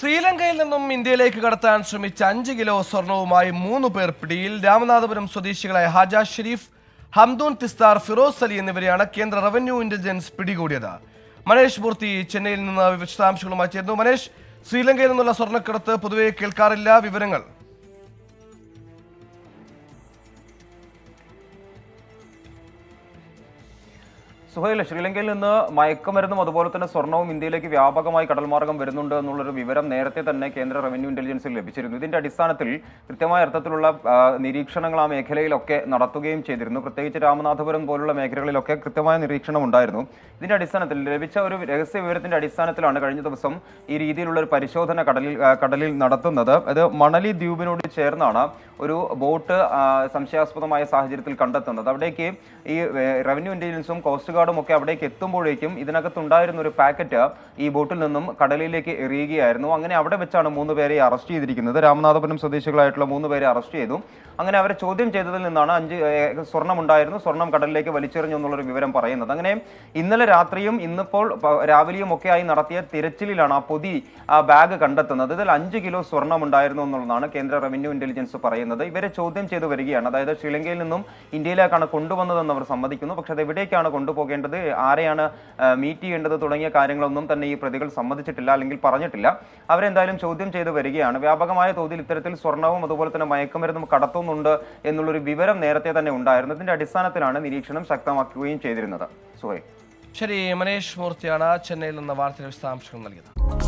ശ്രീലങ്കയിൽ നിന്നും ഇന്ത്യയിലേക്ക് കടത്താൻ ശ്രമിച്ച 5 കിലോ സ്വർണവുമായി 3 പേർ പിടിയിൽ. രാമനാഥപുരം സ്വദേശികളായ ഹാജ ഷെരീഫ്, ഹംദൂൻ തിസ്താർ, ഫിറോസ് അലി എന്നിവരെയാണ് കേന്ദ്ര റവന്യൂ ഇന്റലിജൻസ് പിടികൂടിയത്. മനേഷ് മൂർത്തി ചെന്നൈയിൽ നിന്ന് വിശദാംശങ്ങളുമായി ചേർന്നു. മനേഷ്, ശ്രീലങ്കയിൽ നിന്നുള്ള സ്വർണ്ണക്കടത്ത് പൊതുവെ കേൾക്കാറില്ല, വിവരങ്ങൾ? സുഹൈൽ, ശ്രീലങ്കയിൽ നിന്ന് മയക്കുമരുന്നും അതുപോലെ തന്നെ സ്വർണവും ഇന്ത്യയിലേക്ക് വ്യാപകമായി കടൽമാർഗം വരുന്നുണ്ട് എന്നുള്ളൊരു വിവരം നേരത്തെ തന്നെ കേന്ദ്ര റവന്യൂ ഇന്റലിജൻസിൽ ലഭിച്ചിരുന്നു. ഇതിന്റെ അടിസ്ഥാനത്തിൽ കൃത്യമായ അർത്ഥത്തിലുള്ള നിരീക്ഷണങ്ങൾ ആ മേഖലയിലൊക്കെ നടത്തുകയും ചെയ്തിരുന്നു. പ്രത്യേകിച്ച് രാമനാഥപുരം പോലുള്ള മേഖലകളിലൊക്കെ കൃത്യമായ നിരീക്ഷണം ഉണ്ടായിരുന്നു. ഇതിന്റെ അടിസ്ഥാനത്തിൽ ലഭിച്ച ഒരു രഹസ്യ വിവരത്തിന്റെ അടിസ്ഥാനത്തിലാണ് കഴിഞ്ഞ ദിവസം ഈ രീതിയിലുള്ള ഒരു പരിശോധന കടലിൽ നടത്തുന്നത്. അത് മണലി ദ്വീപിനോട് ചേർന്നാണ് ഒരു ബോട്ട് സംശയാസ്പദമായ സാഹചര്യത്തിൽ കണ്ടെത്തുന്നത്. അവിടേക്ക് ഈ റവന്യൂ ഇന്റലിജൻസും കോസ്റ്റ് ഗാർഡും ഒക്കെ അവിടേക്ക് എത്തുമ്പോഴേക്കും ഇതിനകത്തുണ്ടായിരുന്ന ഒരു പാക്കറ്റ് ഈ ബോട്ടിൽ നിന്നും കടലിലേക്ക് എറിയുകയായിരുന്നു. അങ്ങനെ അവിടെ വെച്ചാണ് 3 പേരെ അറസ്റ്റ് ചെയ്തിരിക്കുന്നത്. രാമനാഥപുരം സ്വദേശികളായിട്ടുള്ള 3 പേരെ അറസ്റ്റ് ചെയ്തു. അങ്ങനെ അവരെ ചോദ്യം ചെയ്തതിൽ നിന്നാണ് 5 സ്വർണം ഉണ്ടായിരുന്നു, സ്വർണം കടലിലേക്ക് വലിച്ചെറിഞ്ഞു എന്നുള്ളൊരു വിവരം പറയുന്നത്. അങ്ങനെ ഇന്നലെ രാത്രിയും ഇന്നിപ്പോൾ രാവിലെയും ഒക്കെയായി നടത്തിയ തിരച്ചിലിലാണ് ആ ബാഗ് കണ്ടെത്തുന്നത്. ഇതിൽ 5 കിലോ സ്വർണം ഉണ്ടായിരുന്നു എന്നുള്ളതാണ് കേന്ദ്ര റവന്യൂ ഇന്റലിജൻസ് പറയുന്നത്. ഇവരെ ചോദ്യം ചെയ്തു വരികയാണ്. അതായത് ശ്രീലങ്കയിൽ നിന്നും ഇന്ത്യയിലേക്കാണ് കൊണ്ടുവന്നതെന്ന് അവർ സമ്മതിക്കുന്നു. പക്ഷെ അത് എവിടേക്കാണ് കൊണ്ടുപോകേണ്ടത്, ആരെയാണ് മീറ്റ് ചെയ്യേണ്ടത് തുടങ്ങിയ കാര്യങ്ങളൊന്നും തന്നെ ഈ പ്രതികൾ സമ്മതിച്ചിട്ടില്ല, അല്ലെങ്കിൽ പറഞ്ഞിട്ടില്ല. അവരെന്തായാലും ചോദ്യം ചെയ്ത് വരികയാണ്. വ്യാപകമായ തോതിൽ ഇത്തരത്തിൽ സ്വർണവും അതുപോലെ തന്നെ മയക്കുമരുന്നും കടത്തുന്നുണ്ട് എന്നുള്ളൊരു വിവരം നേരത്തെ തന്നെ ഉണ്ടായിരുന്നു. ഇതിന്റെ അടിസ്ഥാനത്തിലാണ് നിരീക്ഷണം ശക്തമാക്കുകയും ചെയ്തിരുന്നത്. സുഹൈൽ, ശരി. മനേഷ് മൂർത്തിയാണ് ചെന്നൈയിൽ നിന്ന് വാർത്തയുടെ വിശദാംശങ്ങൾ നൽകിയത്.